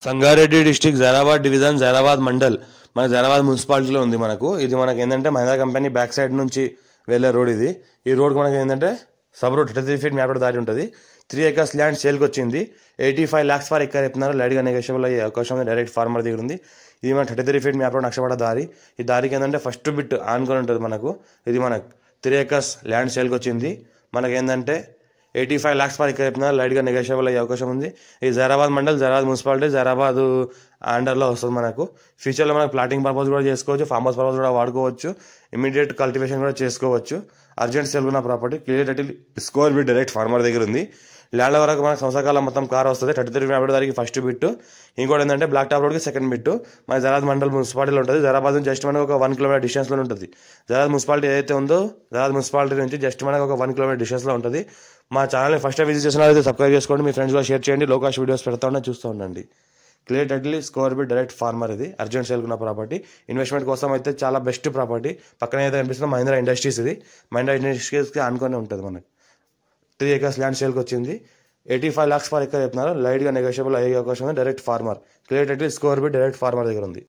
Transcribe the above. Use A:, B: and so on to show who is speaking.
A: Sangareddy district Zaheerabad division Zaheerabad mandal మన జైరాబాద్ మున్సిపాలిటీలో ఉంది. ఇది మనకి ఏంటంటే మహేంద్ర కంపెనీ బ్యాక్ సైడ్ నుంచి వెళ్ళే రోడ్ ఇది. ఈ రోడ్ మనకి ఏంటంటే సబ్ రోడ్ 33 ఫీట్ మ్యాప్ దారి ఉంటుంది. 3 acres ల్యాండ్ సేల్కి వచ్చింది. 85 lakhs ఫర్ ఎకర్ చెప్తున్నారు. లైట్గా నెగోషియబుల్ అయ్యే అవకాశం ఉంది. డైరెక్ట్ ఫార్మర్ దగ్గర ఉంది. ఇది మన 33 ఫీట్ మ్యాప్ రోడ్ నక్షపడ దారి. ఈ దారికి ఏంటంటే ఫస్ట్ బిట్ ఆనుకొని ఉంటుంది మనకు. ఇది మనకు 3 acres ల్యాండ్ సేల్కి వచ్చింది. మనకి ఏంటంటే 85 lakhs ఫర్ ఎకర్ చెప్తున్నారు. లైట్గా నెగోషియబుల్ అయ్యే అవకాశం ఉంది. ఈ జైరాబాద్ మండల్ జైరాబాద్ మున్సిపాలిటీ జైరాబాద్ అండర్లో వస్తుంది మనకు. ఫ్యూచర్లో మనకు ప్లాటింగ్ పర్పస్ కూడా చేసుకోవచ్చు, ఫార్మ్ హౌస్ పర్పస్ కూడా వాడుకోవచ్చు, ఇమీడియట్ కల్టివేషన్ కూడా చేసుకోవచ్చు. అర్జెంట్ సేల్ ఉన్న property clear title score bit direct farmer దగ్గర ఉంది. ల్యాండ్ వరకు మనకు సంవత్సరాల మొత్తం కార్ వస్తుంది. 33 ఫీట్ దానికి ఫస్ట్ బిట్. ఇంకోటి ఏంటంటే బ్లాక్ టాప్ రోడ్కి సెకండ్ బిట్. మన జైరాబాద్ మండల్ మున్సిపాలిటీలో ఉంటుంది. జైరాబాద్ నుంచి జస్ట్ మనకు ఒక 1 kilometer డిస్టెన్స్లో ఉంటుంది. జైరాబాద్ మున్సిపాలిటీ ఏదైతే ఉందో జైరాబాద్ మున్సిపాలిటీ నుంచి జస్ట్ మనకు ఒక 1 kilometer డిస్టెన్స్లో ఉంటుంది. మా ఛానల్ని ఫస్ట్ టైం విజిట్ చేసిన అయితే సబ్స్క్రైబ్ చేసుకోండి. మీ ఫ్రెండ్స్ కూడా షేర్ చేయండి. లో కాస్ట్ వీడియోస్ పెడతా ఉండే చూస్తూ ఉండండి. Clear title score bit direct farmer. ఇది అర్జెంట్ సేల్ ఉన్న ప్రాపర్టీ. ఇన్వెస్ట్మెంట్ కోసం అయితే చాలా బెస్ట్ ప్రాపర్టీ. పక్కన అయితే కనిపిస్తుంది మహీంద్రా ఇండస్ట్రీస్. ఇది మహీంద్రా ఇండస్ట్రీస్కి అనుకునే ఉంటుంది. మనకు 3 acres ల్యాండ్ సేల్కి వచ్చింది. 85 lakhs ఫర్ ఎకర్ చెప్తున్నారు. లైట్గా నెగోషియబుల్ అయ్యే అవకాశం ఉంది. Direct farmer. Clear title score bit direct farmer దగ్గర ఉంది.